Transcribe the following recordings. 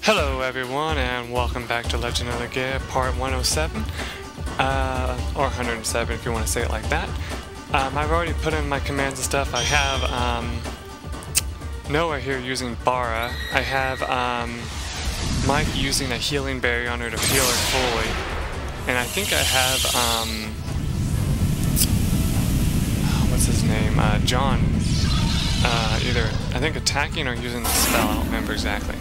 Hello everyone, and welcome back to Legend of Legaia Part 107, or 107 if you want to say it like that. I've already put in my commands and stuff. I have Noah here using Bara. I have Mike using a healing berry on her to heal her fully. And I think I have, what's his name? John, either, I think attacking or using the spell, I don't remember exactly.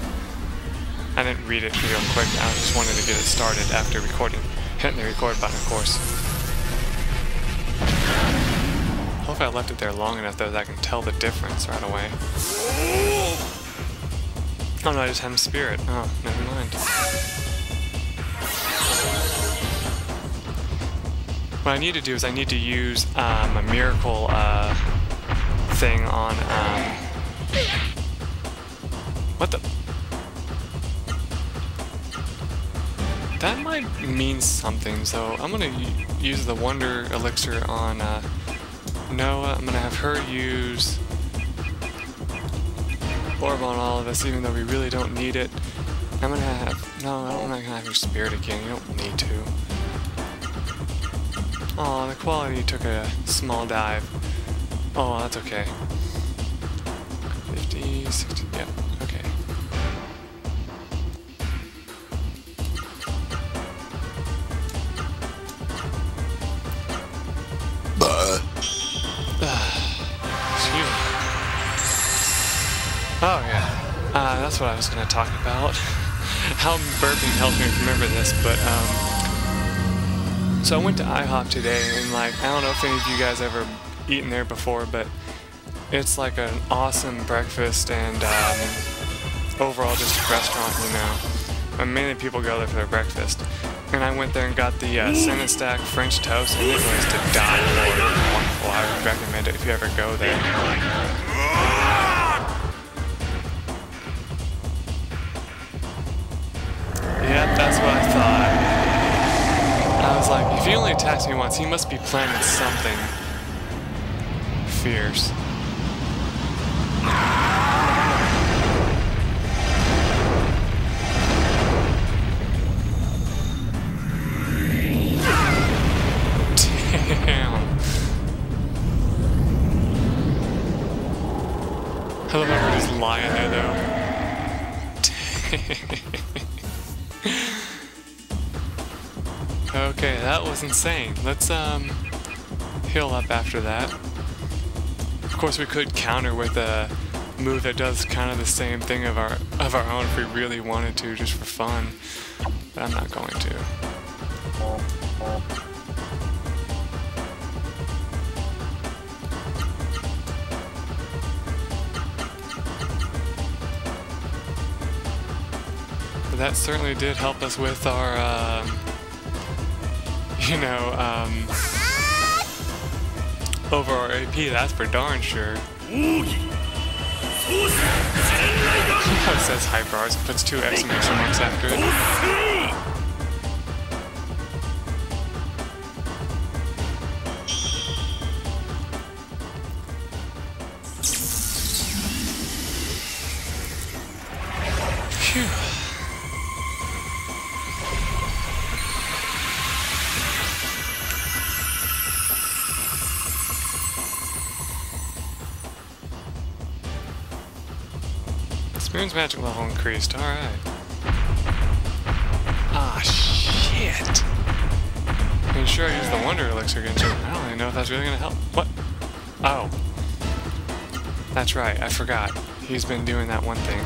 I didn't read it real quick, I just wanted to get it started after recording. Hitting the record button, of course. Hopefully I left it there long enough though that I can tell the difference right away. Oh no, I just had him spirit. Oh, never mind. What I need to do is I need to use a miracle thing on what the? That might mean something, so I'm gonna use the Wonder Elixir on Noah. I'm gonna have her use Orb on all of us, even though we really don't need it. I'm gonna have... No, I'm not gonna have her Spirit again. You don't need to. Oh, the quality took a small dive. Oh, that's okay. 50, 60, yep, okay. Oh yeah, that's what I was going to talk about. How burping helped me remember this, but so I went to IHOP today, and like, I don't know if any of you guys ever eaten there before, but it's like an awesome breakfast and overall just a restaurant, you know. And mainly people go there for their breakfast. And I went there and got the cinnamon stack French toast, and it was to die for. It was wonderful. I would recommend it if you ever go there. Yep, that's what I thought. I was like, if he only attacks me once, he must be planning something fierce. Damn. I love how we're just lying there, though. Okay, that was insane. Let's heal up after that. Of course, we could counter with a move that does kind of the same thing of our own if we really wanted to, just for fun. But I'm not going to. But that certainly did help us with our you know, over our AP, that's for darn sure. It says hyper R's, puts 2 exclamation marks after it. Phew. Spoon's magic level increased, alright. Ah, shit! I'm sure I used the Wonder Elixir against him. I don't even know if that's really gonna help. What? Oh. That's right, I forgot. He's been doing that one thing.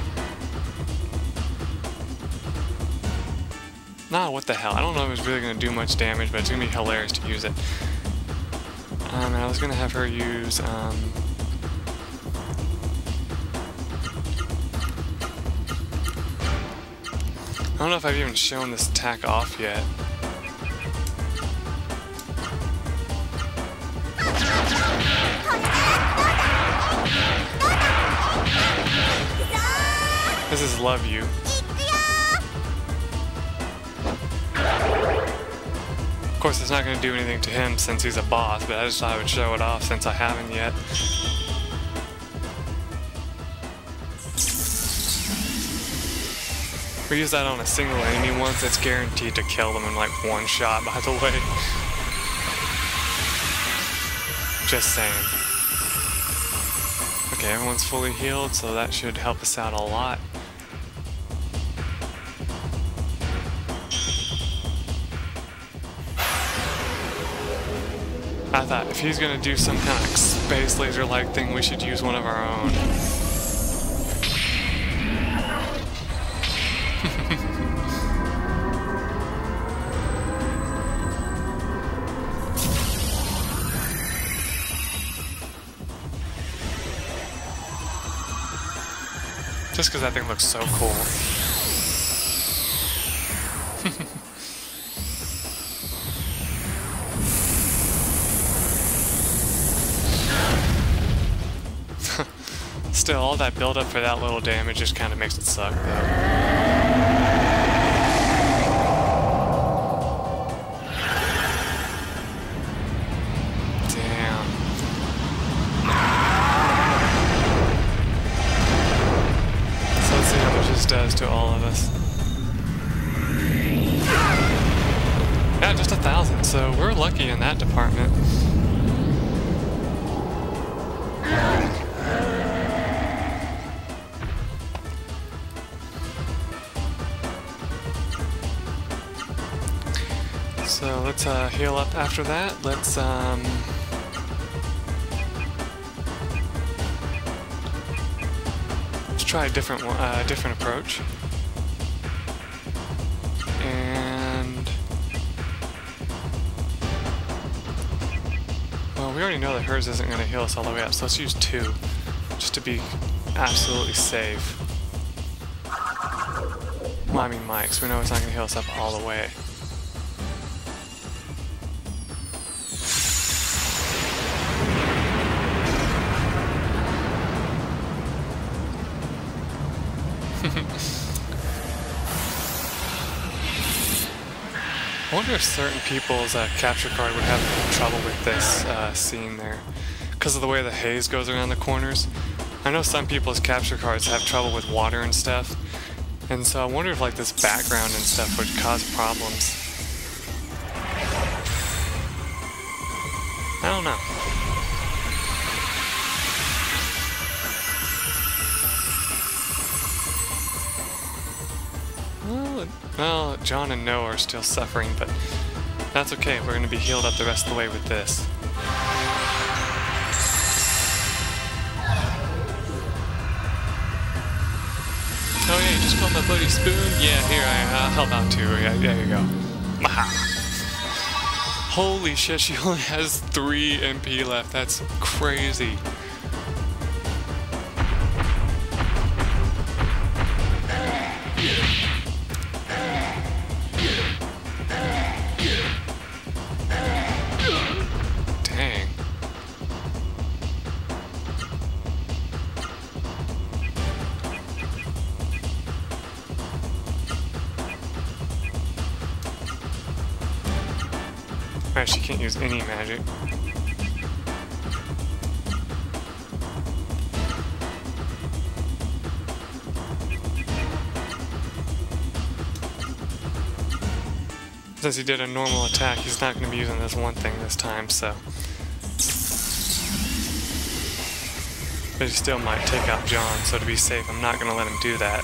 Nah, what the hell. I don't know if it's really gonna do much damage, but it's gonna be hilarious to use it. And I was gonna have her use, I don't know if I've even shown this attack off yet. This is Love You. Of course, it's not going to do anything to him since he's a boss, but I just thought I would show it off since I haven't yet. we use that on a single enemy once, it's guaranteed to kill them in like one shot, by the way. Just saying. Okay, everyone's fully healed, so that should help us out a lot. I thought if he's gonna do some kind of space laser-like thing, we should use one of our own. Just because that thing looks so cool. Still, all that build-up for that little damage just kind of makes it suck, though. Damn. So let's see how much this does to all of us. Yeah, just 1,000, so we're lucky in that department. So let's heal up after that. Let's try a different approach. And well, we already know that hers isn't going to heal us all the way up, so let's use 2 just to be absolutely safe. Well, I mean Mike's. We know it's not going to heal us up all the way. I wonder if certain people's capture card would have trouble with this scene there, because of the way the haze goes around the corners. I know some people's capture cards have trouble with water and stuff, and so I wonder if like this background and stuff would cause problems. I don't know. Well, John and Noah are still suffering, but that's okay. We're going to be healed up the rest of the way with this. Oh yeah, you just called my buddy Spoon? Yeah, here, I'll help out too. Yeah, there you go. Maha! Holy shit, she only has 3 MP left. That's crazy. Alright, she can't use any magic. Since he did a normal attack, he's not going to be using this one thing this time, so... But he still might take out John, so to be safe, I'm not going to let him do that.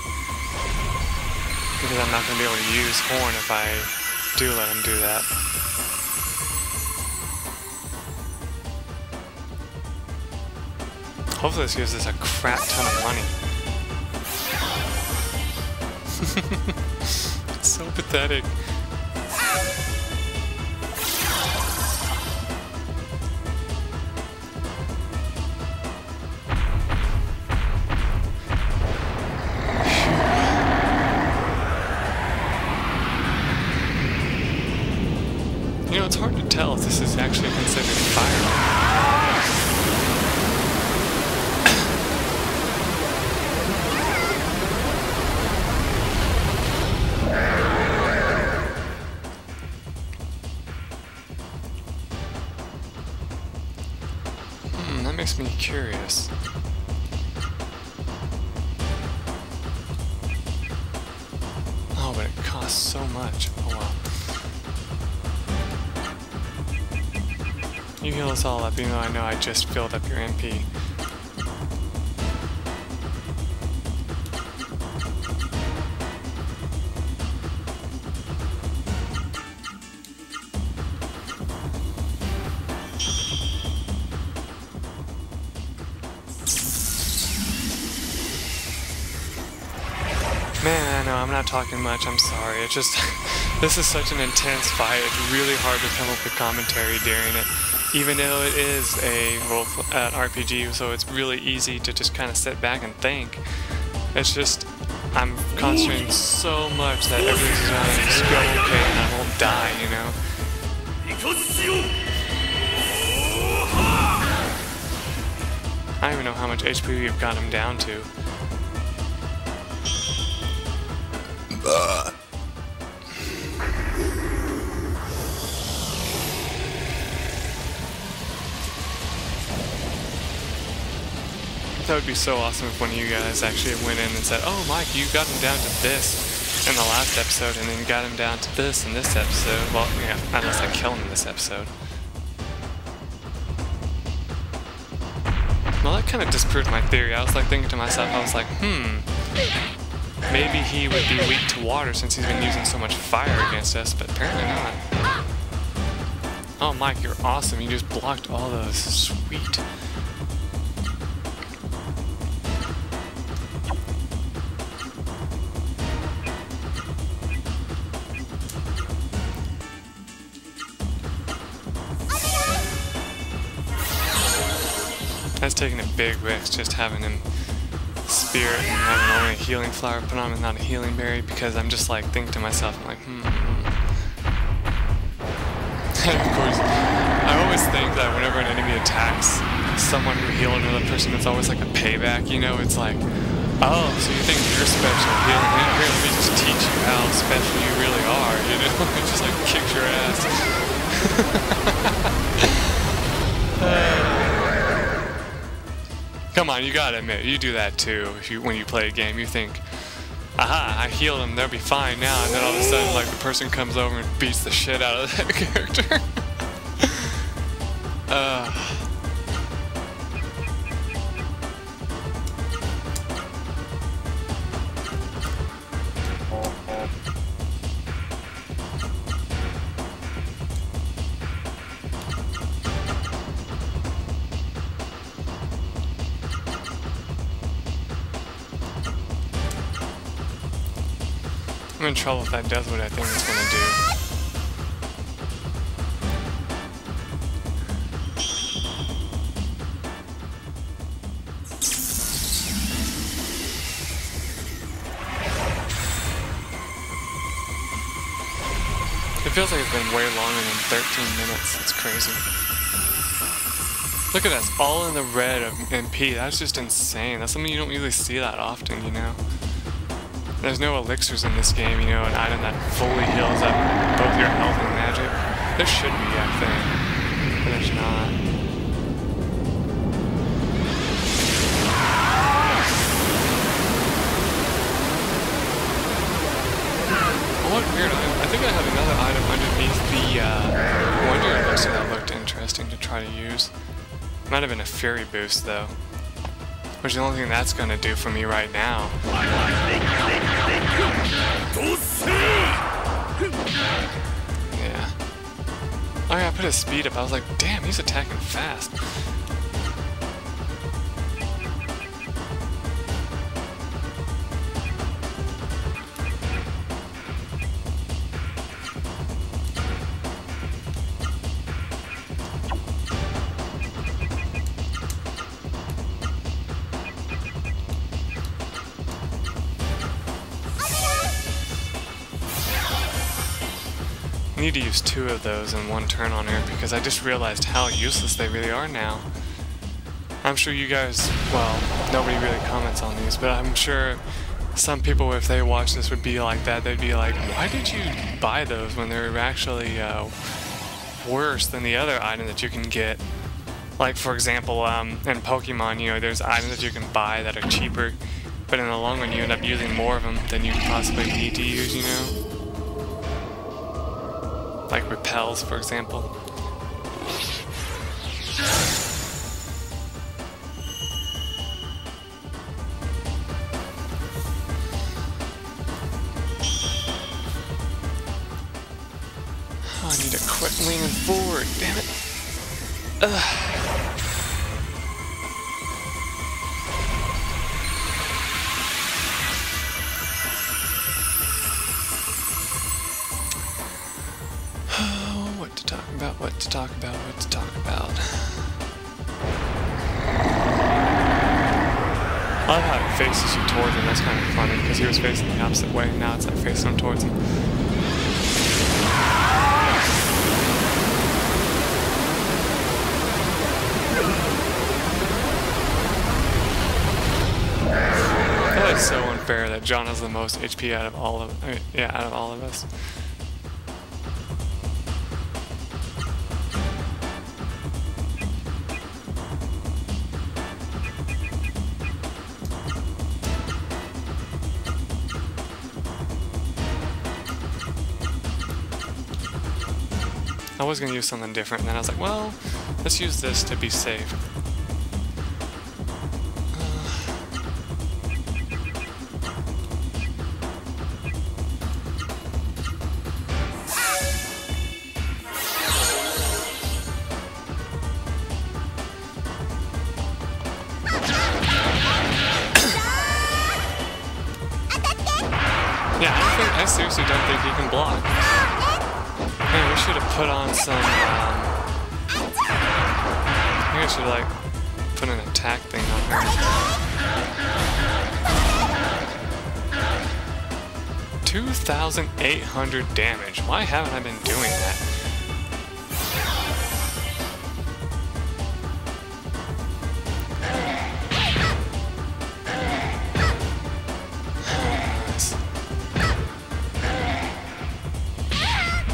Because I'm not going to be able to use Horn if I do let him do that. Hopefully this gives us a crap ton of money. It's so pathetic. You know, it's hard to tell if this is actually considered fire. That makes me curious. costs so much. Oh well. You heal us all up, even though I know I just filled up your MP. Man, I know, I'm not talking much, I'm sorry. It's just, this is such an intense fight, it's really hard to come up with commentary during it. Even though it is a RPG, so it's really easy to just kind of sit back and think. It's just, I'm concentrating so much that everything's gonna just go okay and I won't die, you know? I don't even know how much HP we've got him down to. That would be so awesome if one of you guys actually went in and said, "Oh, Mike, you got him down to this in the last episode, and then you got him down to this in this episode." Well, yeah, unless I kill him in this episode. Well, that kind of disproved my theory. I was like thinking to myself, I was like, maybe he would be weak to water since he's been using so much fire against us, but apparently not. Oh, Mike, you're awesome. You just blocked all those. Sweet. That's taking a big risk, just having him spirit and having only a healing flower put on and not a healing berry, because I'm just like thinking to myself, I'm like, And of course, I always think that whenever an enemy attacks someone who healed another person, it's always like a payback, you know? It's like, oh, so you think you're special, healing him? Here, let me just teach you how special you really are, you know? It just like kicks your ass. Come on, you gotta admit, you do that too. When you play a game, you think, aha, I healed him, they'll be fine now, and then all of a sudden, like, the person comes over and beats the shit out of that character. I'm in trouble if that does what I think it's gonna do. It feels like it's been way longer than 13 minutes. It's crazy. Look at us, all in the red of MP. That's just insane. That's something you don't usually see that often, you know? There's no elixirs in this game, you know, an item that fully heals up both your health and magic. There should be, I think, but there's not. Oh, what weird item. I think I have another item underneath the Wonder Elixir that looked interesting to try to use. Might have been a Fury boost, though. Which is the only thing that's gonna do for me right now. Yeah. Oh yeah, I put his speed up. I was like, damn, he's attacking fast. I need to use 2 of those in one turn on her because I just realized how useless they really are now. I'm sure you guys, well, nobody really comments on these, but I'm sure some people, if they watch this, would be like that. They'd be like, why did you buy those when they're actually worse than the other item that you can get? Like, for example, in Pokemon, you know, there's items that you can buy that are cheaper, but in the long run you end up using more of them than you possibly need to use, you know? like repels, for example. Oh, I need to quit leaning forward, damn it. Oh, what to talk about, what to talk about, what to talk about. I love how it faces you towards him. That's kind of funny because he was facing the opposite way and now it's like facing him towards him. That is so unfair that John has the most HP out of all of us. I was going to use something different, and then I was like, well, let's use this to be safe. Yeah, I seriously don't think he can block. Man, we should have put on some, I think I should, like, put an attack thing on her. 2,800 damage. Why haven't I been doing that?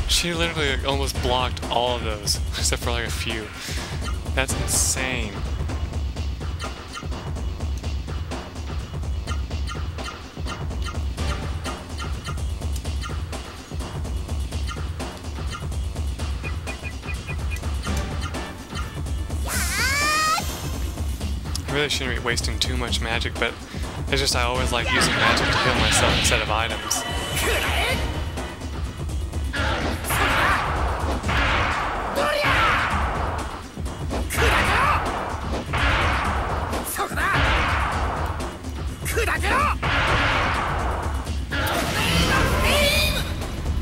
She literally like, almost blocked all of those, except for like a few. That's insane. I really shouldn't be wasting too much magic, but it's just I always like using magic to heal myself instead of items.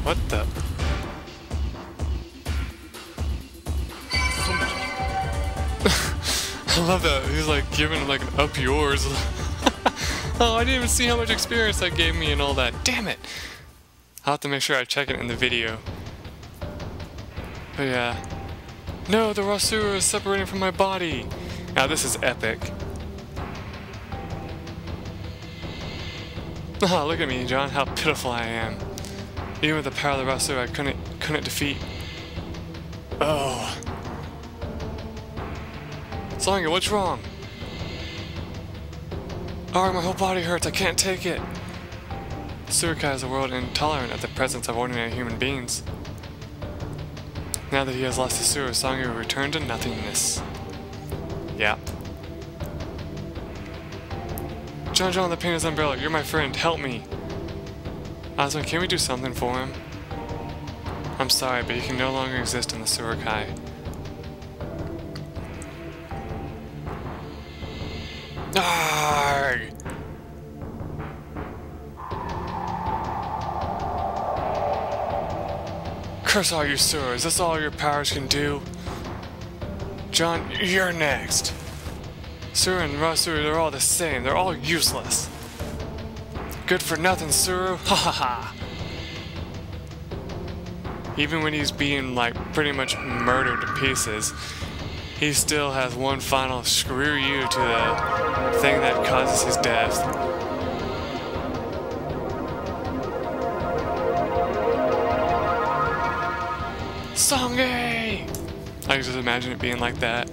What the? I love that. He's like giving like an up yours. Oh, I didn't even see how much experience that gave me and all that. Damn it. I'll have to make sure I check it in the video. But yeah. No, the Ra-Seru is separating from my body. Now this is epic. Oh, look at me, John, how pitiful I am. Even with the power of the Ra-Seru, I couldn't defeat. Oh. Songi, what's wrong? Oh, my whole body hurts, I can't take it. Seru-Kai is a world intolerant of the presence of ordinary human beings. Now that he has lost his Seru, Songi will return to nothingness. Yeah. John, the pain is umbrella. You're my friend. Help me. Osmond, can we do something for him? I'm sorry, but he can no longer exist in the Seru-Kai. Arrgh! Curse all you Seru. Is this all your powers can do? John, you're next. Seru and Ra-Seru, they're all the same. They're all useless. Good for nothing, Seru. Ha ha ha. Even when he's being, like, pretty much murdered to pieces, he still has one final screw you to the thing that causes his death. Songi! I can just imagine it being like that.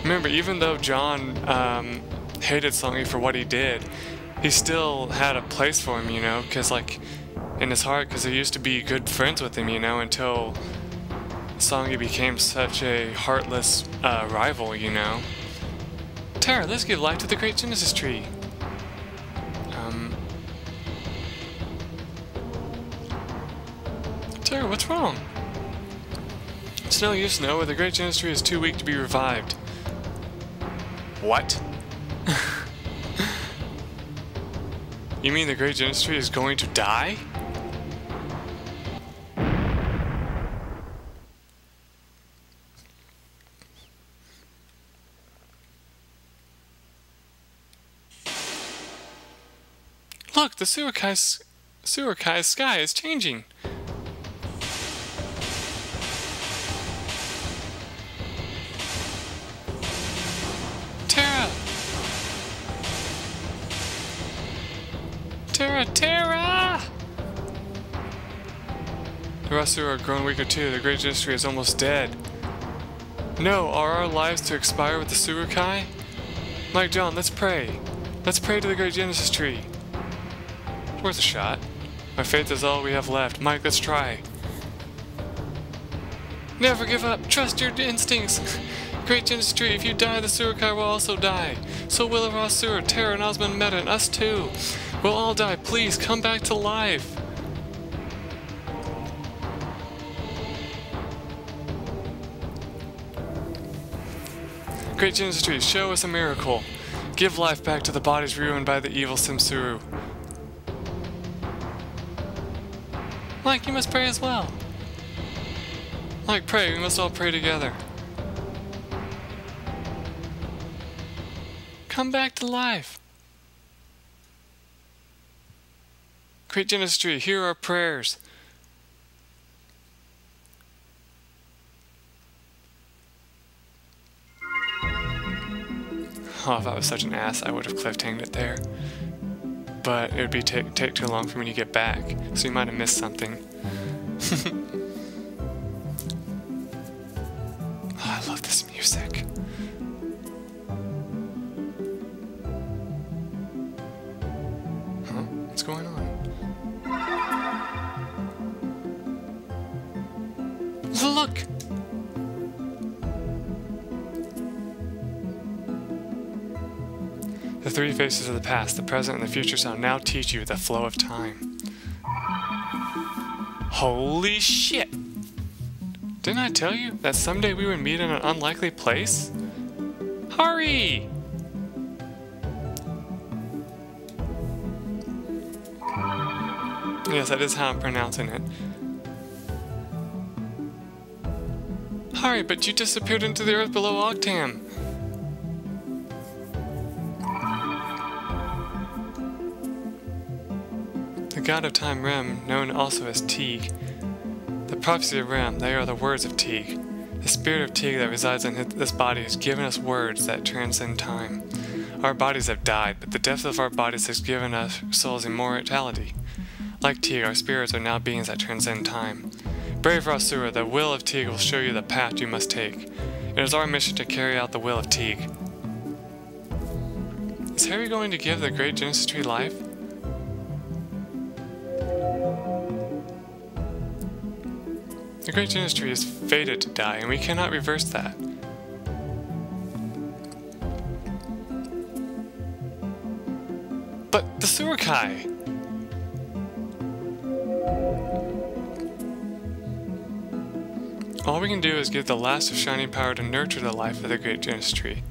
Remember, even though John hated Songi for what he did, he still had a place for him, you know, because, like, in his heart because he used to be good friends with him, you know, until Songi became such a heartless rival, you know. Terra, let's give life to the Great Genesis Tree. Terra, what's wrong? It's no use, Noah. The Great Genesis Tree is too weak to be revived. What? You mean the Great Genesis Tree is going to die? Look, the Seru-Kai sky is changing. Terra! Terra! Terra! The Ra-Seru are growing weaker too. The Great Genesis Tree is almost dead. No, are our lives to expire with the Seru-Kai? Mike, John, let's pray. Let's pray to the Great Genesis Tree. Worth a shot. My faith is all we have left. Mike, let's try. Never give up. Trust your instincts. Great Genesis Tree, if you die, the Seru-Kai will also die. So will the Ra-Seru, Terra, and Osmond Meta, and us too. We'll all die. Please, come back to life. Great Genesis Tree, show us a miracle. Give life back to the bodies ruined by the evil Seru. Mike, you must pray as well. Mike, pray. We must all pray together. Come back to life. Great Genesis Tree, hear our prayers. Oh, if I was such an ass, I would have cliffhanged it there. But it would be take too long for me to get back, so you might have missed something. Oh, I love this music. Huh? What's going on? Look! The three faces of the past, the present, and the future shall now teach you the flow of time. Holy shit! Didn't I tell you that someday we would meet in an unlikely place? Hurry! Yes, that is how I'm pronouncing it. Hurry, but you disappeared into the earth below Octam. The god of time Rem, known also as Teague. The prophecy of Rem, they are the words of Teague. The spirit of Teague that resides in this body has given us words that transcend time. Our bodies have died, but the depth of our bodies has given us souls immortality. Like Teague, our spirits are now beings that transcend time. Brave Ra-Seru, the will of Teague will show you the path you must take. It is our mission to carry out the will of Teague. Is Harry going to give the Great Genesis Tree life? The Great Genesis Tree is fated to die, and we cannot reverse that. But the Seru-Kai! All we can do is give the last of shining power to nurture the life of the Great Genesis Tree.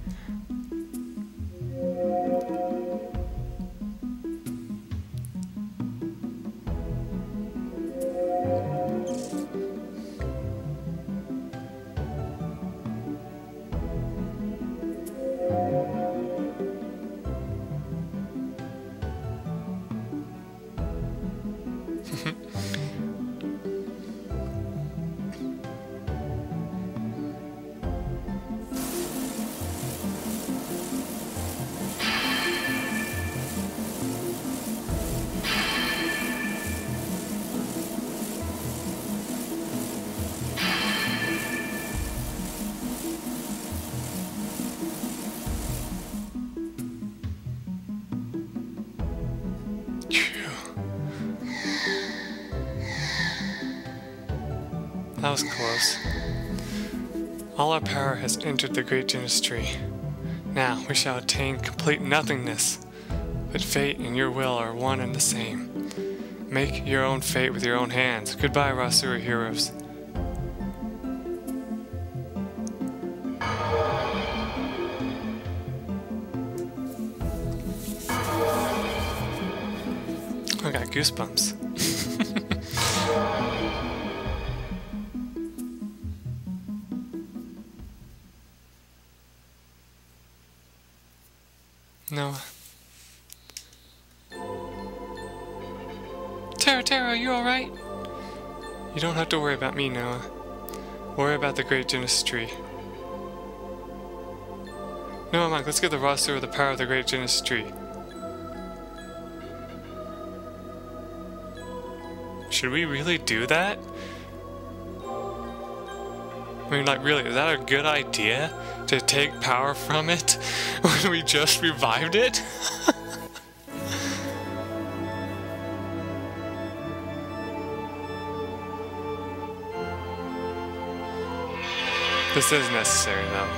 that was close. All our power has entered the great Genesis tree. Now we shall attain complete nothingness. But fate and your will are one and the same. Make your own fate with your own hands. Goodbye, Ra-Seru heroes. I got goosebumps. Noah. Tara, are you alright? You don't have to worry about me, Noah. Worry about the great Genesis tree. Noah, Mike, let's give the Ra-Seru the power of the great Genesis tree. Should we really do that? I mean, like, really, is that a good idea? To take power from it when we just revived it? This is necessary, though.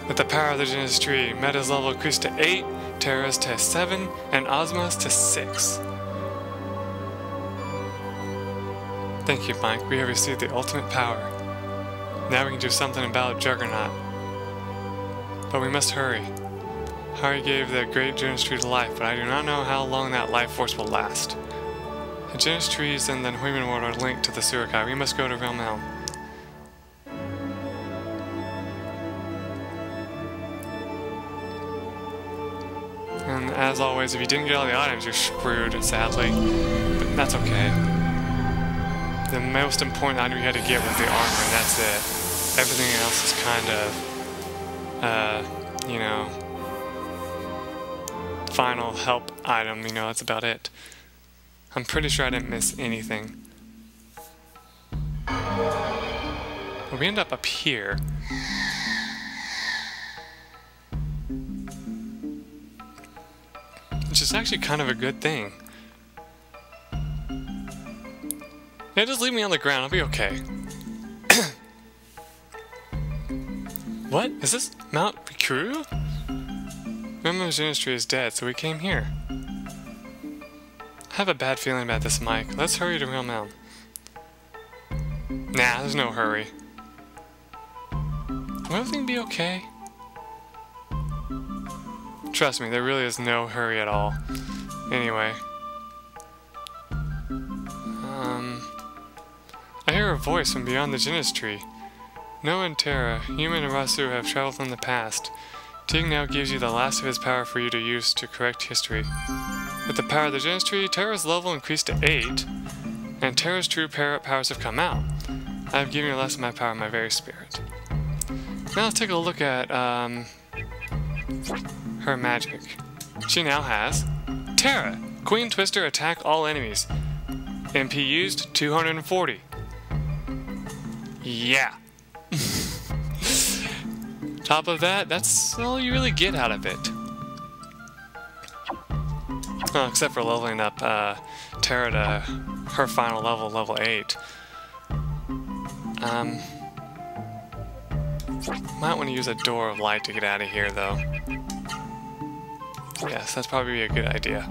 With the power of the Genesis tree, Meta's level increased to 8, Terra's to 7, and Ozma's to 6. Thank you, Mike. We have received the ultimate power. Now we can do something about Juggernaut. But we must hurry. Hari gave the great Genesis tree to life, but I do not know how long that life force will last. The Genesis trees and the human world are linked to the Seru-Kai. We must go to Realm Elm. And as always, if you didn't get all the items, you're screwed, sadly. But that's okay. The most important item you had to get was the armor, and that's it. Everything else is kind of, you know, final help item, you know, that's about it. I'm pretty sure I didn't miss anything. Well, we end up here. Which is actually kind of a good thing. Yeah, just leave me on the ground, I'll be okay. What? Is this Mount Rikuru? Remember's Genesis tree is dead, so we came here. I have a bad feeling about this, Mike. Let's hurry to Realm Elm. Nah, there's no hurry. Will everything be okay? Trust me, there really is no hurry at all. Anyway. I hear a voice from beyond the Genesis tree. Noah and Terra, human and Ra-Seru, have traveled from the past. Tig now gives you the last of his power for you to use to correct history. With the power of the Genesis tree, Terra's level increased to 8, and Terra's true powers have come out. I have given you less of my power in my very spirit. Now let's take a look at, her magic. She now has Terra, Queen Twister, attack all enemies. MP used 240. Yeah. Top of that, that's all you really get out of it. Oh, except for leveling up Terra to her final level, level 8. Might want to use a door of light to get out of here, though. Yes, that's probably a good idea.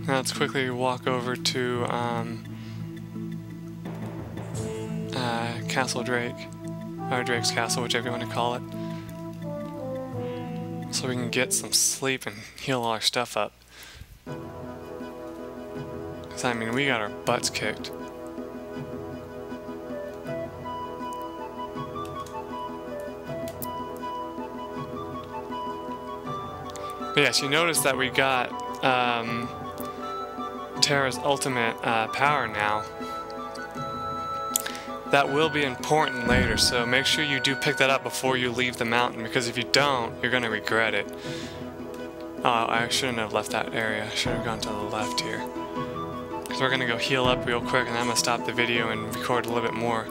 Now let's quickly walk over to Castle Drake, or Drake's Castle, whichever you want to call it, so we can get some sleep and heal all our stuff up. Because I mean, we got our butts kicked. But yes, you notice that we got Terra's ultimate power now. that will be important later, so make sure you do pick that up before you leave the mountain, because if you don't, you're going to regret it. Oh, I shouldn't have left that area. I should have gone to the left here. Because we're going to go heal up real quick, and I'm going to stop the video and record a little bit more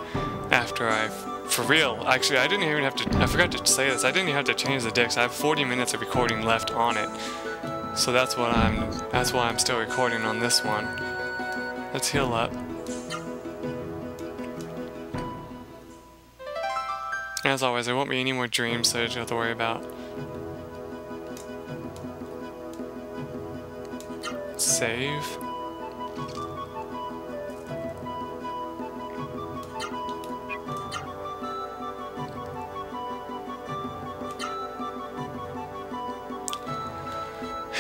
after I've... For real, actually, I didn't even have to... I forgot to say this. I didn't even have to change the discs. I have 40 minutes of recording left on it. So that's why I'm still recording on this one. Let's heal up. As always, there won't be any more dreams, so you don't have to worry about. Save.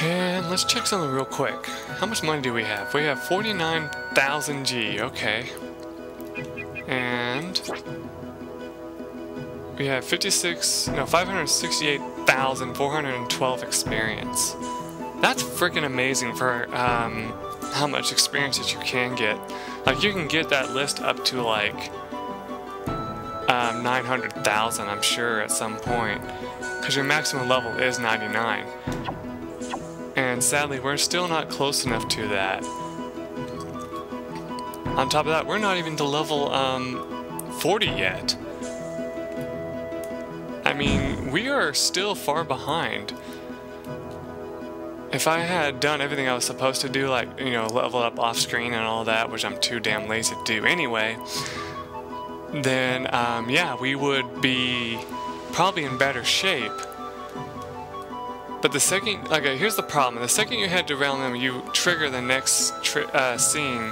And let's check something real quick. How much money do we have? We have 49,000 G, okay. And we have 568,412 experience. That's freaking amazing for how much experience that you can get. Like, you can get that list up to like 900,000, I'm sure, at some point, because your maximum level is 99. And sadly, we're still not close enough to that. On top of that, we're not even to level 40 yet. I mean, we are still far behind. If I had done everything I was supposed to do, like, you know, level up off screen and all that, which I'm too damn lazy to do anyway, then, yeah, we would be probably in better shape. But the second, okay, here's the problem. The second you head to Realm M, you trigger the next scene.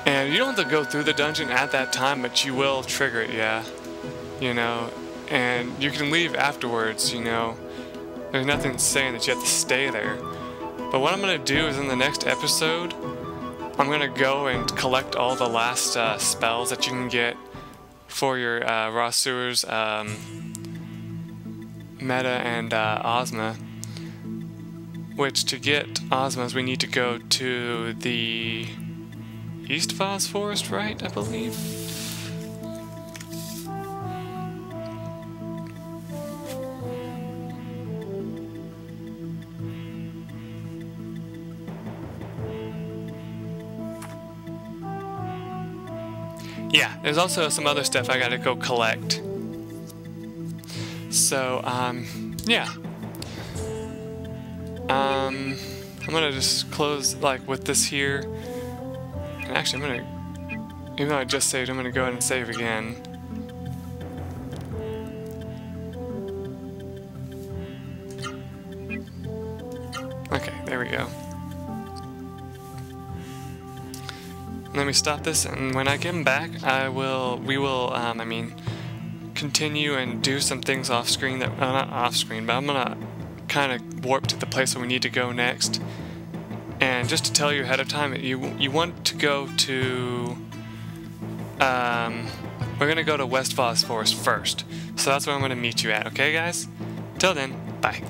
And you don't have to go through the dungeon at that time, but you will trigger it, yeah. You know, and you can leave afterwards, you know. There's nothing saying that you have to stay there. But what I'm going to do is in the next episode, I'm going to go and collect all the last spells that you can get for your Ra-Seru's Meta and Ozma, which to get Ozma's we need to go to the East Vaz Forest, right? I believe. Yeah, there's also some other stuff I gotta go collect. So, yeah. I'm gonna just close, like, with this here. And actually, I'm gonna, even though I just saved, I'm gonna go ahead and save again. Okay, there we go. Let me stop this, and when I get him back, we will, I mean, continue and do some things off screen that, not off screen, but I'm gonna kind of warp to the place where we need to go next. And just to tell you ahead of time, you want to go to, we're gonna go to West Vaz Forest first. So that's where I'm gonna meet you at, okay guys? Till then, bye.